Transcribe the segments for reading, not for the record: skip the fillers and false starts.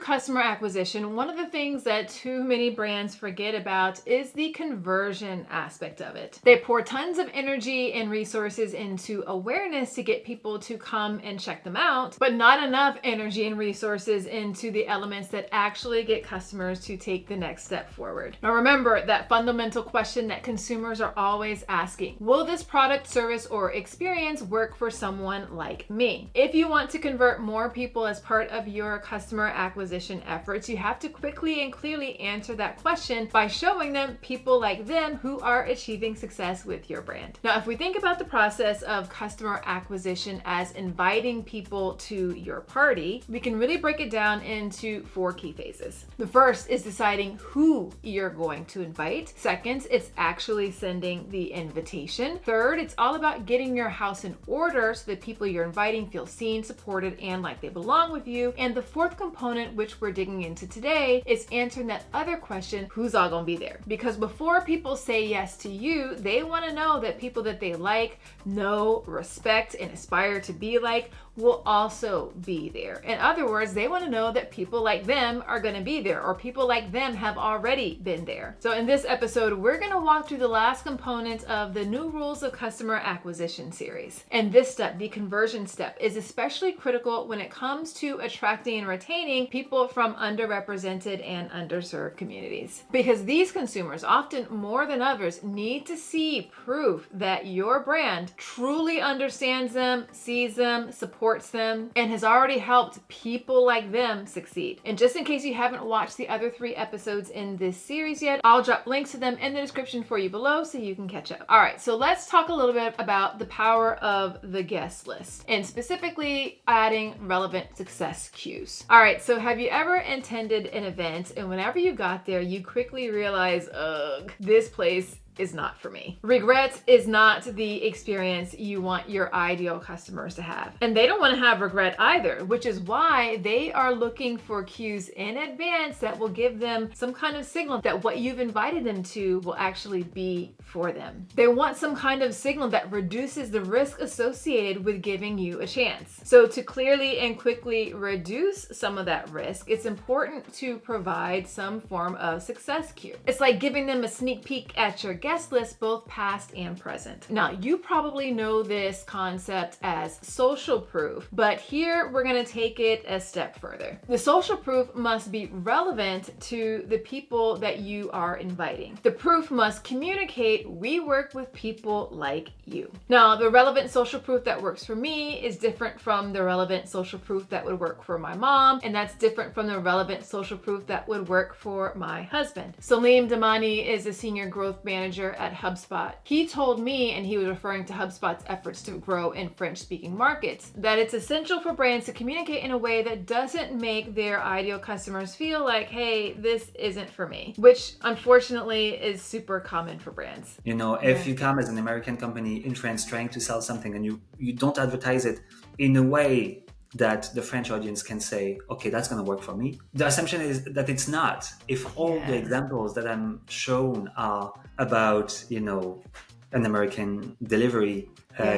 customer acquisition, one of the things that too many brands forget about is the conversion aspect of it. They pour tons of energy and resources into awareness to get people to come and check them out, but not enough energy and resources into the elements that actually get customers to take the next step forward. Now remember that fundamental question that consumers are always asking: will this product, service, or experience work for someone like me? If you want to convert more people as part of your customer acquisition efforts, you have to quickly and clearly answer that question by showing them people like them who are achieving success with your brand. Now, if we think about the process of customer acquisition as inviting people to your party, we can really break it down into 4 key phases. The first is deciding who you're going to invite. Second, it's actually sending the invitation. Third, it's all about getting your house in order so that people you're inviting feel seen, supported, and like they belong with you. And the fourth component, which we're digging into today, is answering that other question: who's all gonna be there? Because before people say yes to you, they want to know that people that they like, know, respect, and aspire to be like will also be there. In other words, they want to know that people like them are going to be there, or people like them have already been there. So in this episode, we're going to walk through the last component of the New Rules of Customer Acquisition series. And this step, the conversion step, is especially critical when it comes to attracting and retaining people from underrepresented and underserved communities. Because these consumers, often more than others, need to see proof that your brand truly understands them, sees them, supports them, and has already helped people like them succeed. And just in case you haven't watched the other 3 episodes in this series yet, I'll drop links to them in the description for you below so you can catch up. All right, so let's talk a little bit about the power of the guest list, and specifically adding relevant success cues. All right, so have you ever attended an event and whenever you got there, you quickly realize, ugh, this place is not for me. Regret is not the experience you want your ideal customers to have. And they don't want to have regret either, which is why they are looking for cues in advance that will give them some kind of signal that what you've invited them to will actually be for them. They want some kind of signal that reduces the risk associated with giving you a chance. So to clearly and quickly reduce some of that risk, it's important to provide some form of success cue. It's like giving them a sneak peek at your guest list, both past and present. Now, you probably know this concept as social proof, but here we're going to take it a step further. The social proof must be relevant to the people that you are inviting. The proof must communicate, we work with people like you. Now, the relevant social proof that works for me is different from the relevant social proof that would work for my mom, and that's different from the relevant social proof that would work for my husband. Salim Damani is a senior growth manager at HubSpot. He told me, and he was referring to HubSpot's efforts to grow in French-speaking markets, that it's essential for brands to communicate in a way that doesn't make their ideal customers feel like, hey, this isn't for me, which unfortunately is super common for brands. You know, if you come as an American company in France trying to sell something and you don't advertise it in a way that the French audience can say, okay, that's going to work for me. The assumption is that it's not. If all the examples that I'm shown are about, you know, an American delivery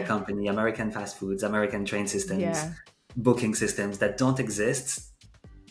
company, American fast foods, American train systems, booking systems that don't exist,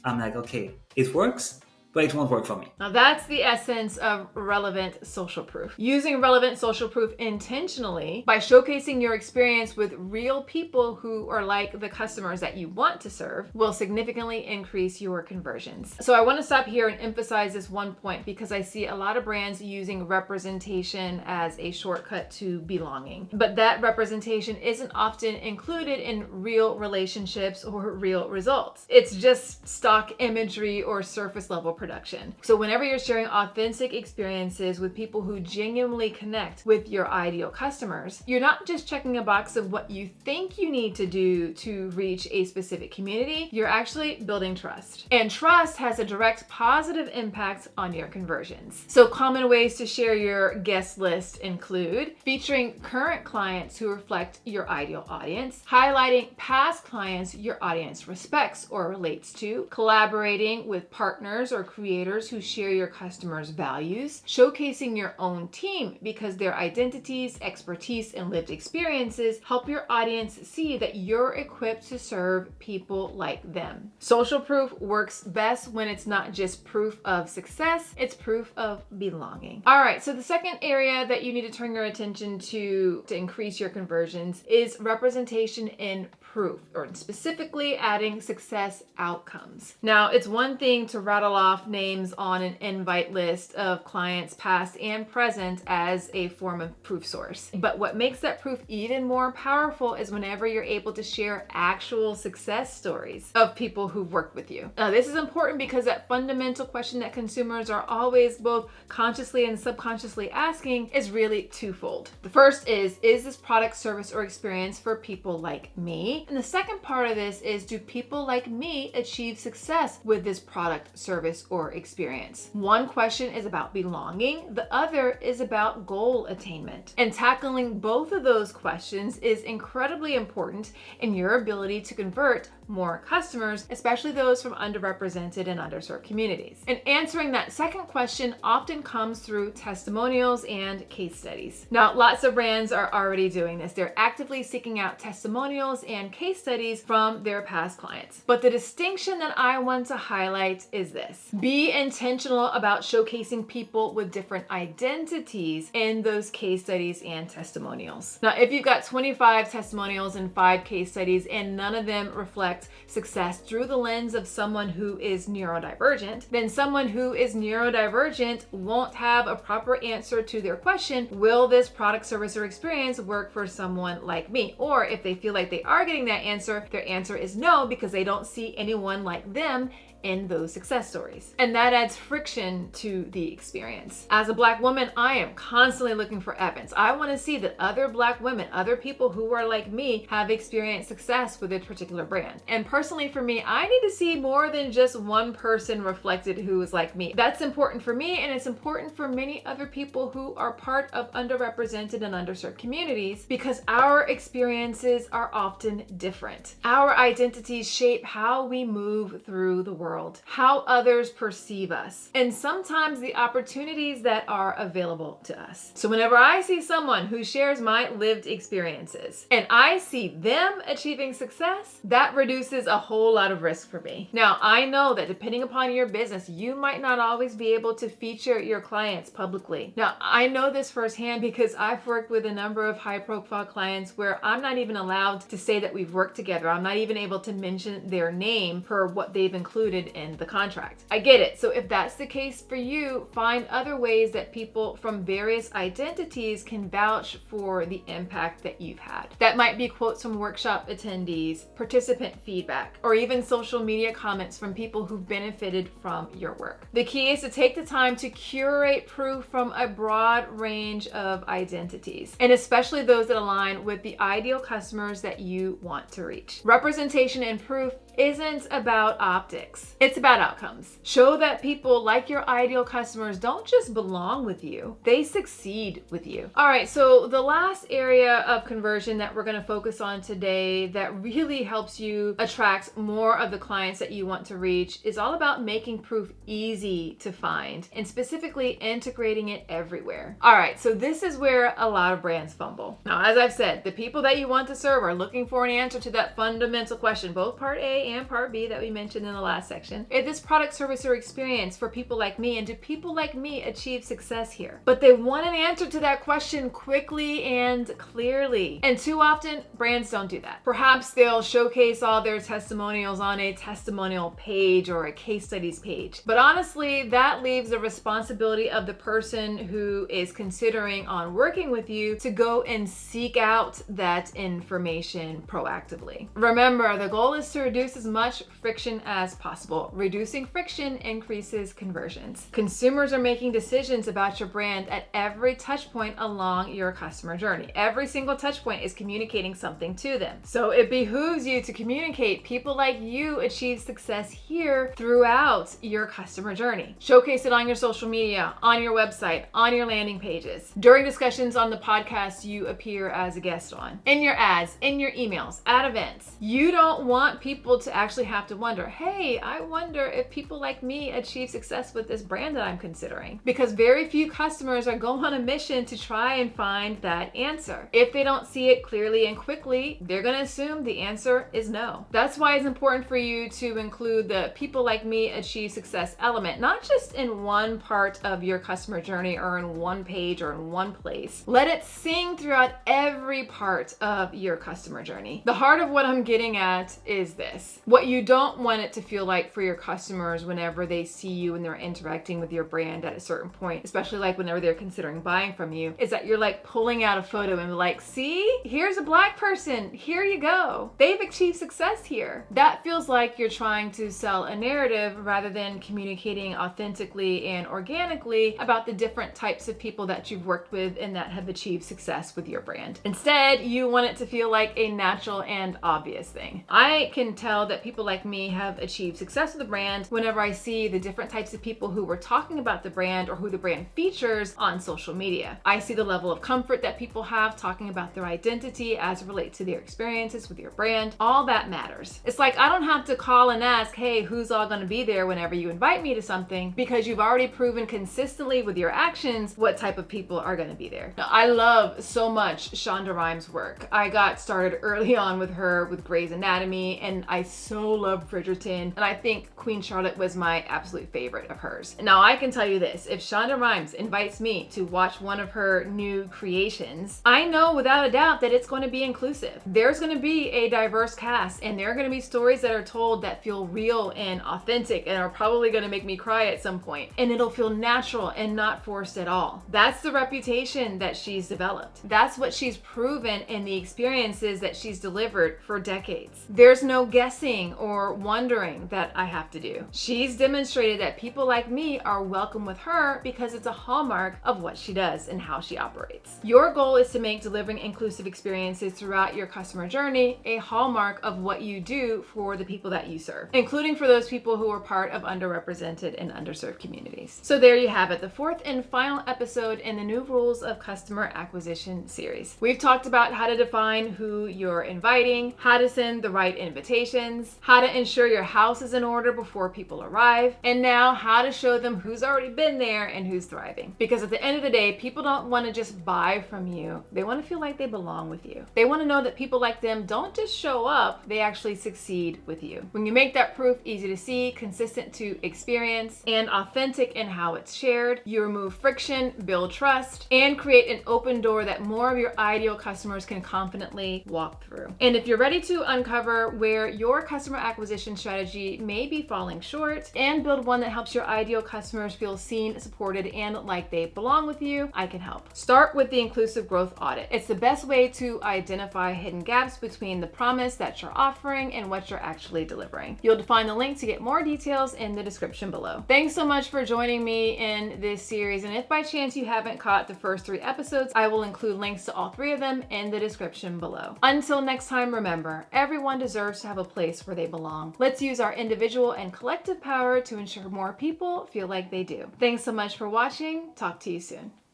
I'm like, okay, it works, but it won't work for me. Now that's the essence of relevant social proof. Using relevant social proof intentionally by showcasing your experience with real people who are like the customers that you want to serve will significantly increase your conversions. So I want to stop here and emphasize this one point because I see a lot of brands using representation as a shortcut to belonging. But that representation isn't often included in real relationships or real results. It's just stock imagery or surface level production. So whenever you're sharing authentic experiences with people who genuinely connect with your ideal customers, you're not just checking a box of what you think you need to do to reach a specific community, you're actually building trust. And trust has a direct positive impact on your conversions. So common ways to share your guest list include featuring current clients who reflect your ideal audience, highlighting past clients your audience respects or relates to, collaborating with partners or creators who share your customers' values, showcasing your own team because their identities, expertise, and lived experiences help your audience see that you're equipped to serve people like them. Social proof works best when it's not just proof of success, it's proof of belonging. All right, so the second area that you need to turn your attention to increase your conversions is representation in proof, or specifically adding success outcomes. Now, it's one thing to rattle off names on an invite list of clients past and present as a form of proof source. But what makes that proof even more powerful is whenever you're able to share actual success stories of people who've worked with you. Now, this is important because that fundamental question that consumers are always both consciously and subconsciously asking is really twofold. The first is this product, service, or experience for people like me? And the second part of this is, do people like me achieve success with this product, service, or experience? One question is about belonging. The other is about goal attainment. And tackling both of those questions is incredibly important in your ability to convert more customers, especially those from underrepresented and underserved communities. And answering that second question often comes through testimonials and case studies. Now, lots of brands are already doing this. They're actively seeking out testimonials and case studies from their past clients. But the distinction that I want to highlight is this: be intentional about showcasing people with different identities in those case studies and testimonials. Now, if you've got 25 testimonials and 5 case studies and none of them reflect success through the lens of someone who is neurodivergent, then someone who is neurodivergent won't have a proper answer to their question, will this product, service, or experience work for someone like me? Or if they feel like they are getting that answer, their answer is no, because they don't see anyone like them in those success stories. And that adds friction to the experience. As a Black woman, I am constantly looking for evidence. I want to see that other Black women, other people who are like me, have experienced success with a particular brand. And personally for me, I need to see more than just one person reflected who is like me. That's important for me, and it's important for many other people who are part of underrepresented and underserved communities, because our experiences are often different. Our identities shape how we move through the world, how others perceive us, and sometimes the opportunities that are available to us. So whenever I see someone who shares my lived experiences and I see them achieving success, that reduces a whole lot of risk for me. Now, I know that depending upon your business, you might not always be able to feature your clients publicly. Now, I know this firsthand because I've worked with a number of high-profile clients where I'm not even allowed to say that we've worked together. I'm not even able to mention their name per what they've included in the contract. I get it. So if that's the case for you, find other ways that people from various identities can vouch for the impact that you've had. That might be quotes from workshop attendees, participant feedback, or even social media comments from people who've benefited from your work. The key is to take the time to curate proof from a broad range of identities, and especially those that align with the ideal customers that you want to reach. Representation and proof isn't about optics. It's about outcomes. Show that people like your ideal customers don't just belong with you, they succeed with you. All right, so the last area of conversion that we're going to focus on today that really helps you attract more of the clients that you want to reach is all about making proof easy to find, and specifically integrating it everywhere. All right, so this is where a lot of brands fumble. Now, as I've said, the people that you want to serve are looking for an answer to that fundamental question, both part A and part B that we mentioned in the last section. Is this product, service, or experience for people like me, and do people like me achieve success here? But they want an answer to that question quickly and clearly. And too often, brands don't do that. Perhaps they'll showcase all their testimonials on a testimonial page or a case studies page. But honestly, that leaves the responsibility of the person who is considering on working with you to go and seek out that information proactively. Remember, the goal is to reduce as much friction as possible. Reducing friction increases conversions. Consumers are making decisions about your brand at every touch point along your customer journey. Every single touch point is communicating something to them. So it behooves you to communicate people like you achieve success here throughout your customer journey. Showcase it on your social media, on your website, on your landing pages, during discussions on the podcast you appear as a guest on, in your ads, in your emails, at events. You don't want people to actually have to wonder, hey, I wonder if people like me achieve success with this brand that I'm considering. Because very few customers are going on a mission to try and find that answer. If they don't see it clearly and quickly, they're going to assume the answer is no. That's why it's important for you to include the people like me achieve success element, not just in one part of your customer journey or in one page or in one place. Let it sing throughout every part of your customer journey. The heart of what I'm getting at is this. What you don't want it to feel like for your customers whenever they see you and they're interacting with your brand at a certain point, especially like whenever they're considering buying from you, is that you're like pulling out a photo and like, see, here's a Black person, here you go. They've achieved success here. That feels like you're trying to sell a narrative rather than communicating authentically and organically about the different types of people that you've worked with and that have achieved success with your brand. Instead, you want it to feel like a natural and obvious thing. I can tell that people like me have achieved success with the brand whenever I see the different types of people who were talking about the brand or who the brand features on social media. I see the level of comfort that people have talking about their identity as it relates to their experiences with your brand. All that matters. It's like I don't have to call and ask, hey, who's all going to be there whenever you invite me to something, because you've already proven consistently with your actions what type of people are going to be there. Now, I love so much Shonda Rhimes' work. I got started early on with her with Grey's Anatomy, and I so love Bridgerton, and I think Queen Charlotte was my absolute favorite of hers. Now, I can tell you this, if Shonda Rhimes invites me to watch one of her new creations, I know without a doubt that it's going to be inclusive. There's going to be a diverse cast, and there are going to be stories that are told that feel real and authentic and are probably going to make me cry at some point. And it'll feel natural and not forced at all. That's the reputation that she's developed. That's what she's proven in the experiences that she's delivered for decades. There's no guessing or wondering that I have to do. She's demonstrated that people like me are welcome with her because it's a hallmark of what she does and how she operates. Your goal is to make delivering inclusive experiences throughout your customer journey a hallmark of what you do for the people that you serve, including for those people who are part of underrepresented and underserved communities. So there you have it, the fourth and final episode in the New Rules of Customer Acquisition series. We've talked about how to define who you're inviting, how to send the right invitations, how to ensure your house is in order before people arrive, and now how to show them who's already been there and who's thriving. Because at the end of the day, people don't want to just buy from you. They want to feel like they belong with you. They want to know that people like them don't just show up, they actually succeed with you. When you make that proof easy to see, consistent to experience, and authentic in how it's shared, you remove friction, build trust, and create an open door that more of your ideal customers can confidently walk through. And if you're ready to uncover where your customer acquisition strategy may be falling short and build one that helps your ideal customers feel seen, supported, and like they belong with you, I can help. Start with the Inclusive Growth Audit. It's the best way to identify hidden gaps between the promise that you're offering and what you're actually delivering. You'll find the link to get more details in the description below. Thanks so much for joining me in this series, and if by chance you haven't caught the first 3 episodes, I will include links to all 3 of them in the description below. Until next time, remember, everyone deserves to have a place where they belong. Let's use our individual and collective power to ensure more people feel like they do. Thanks so much for watching. Talk to you soon.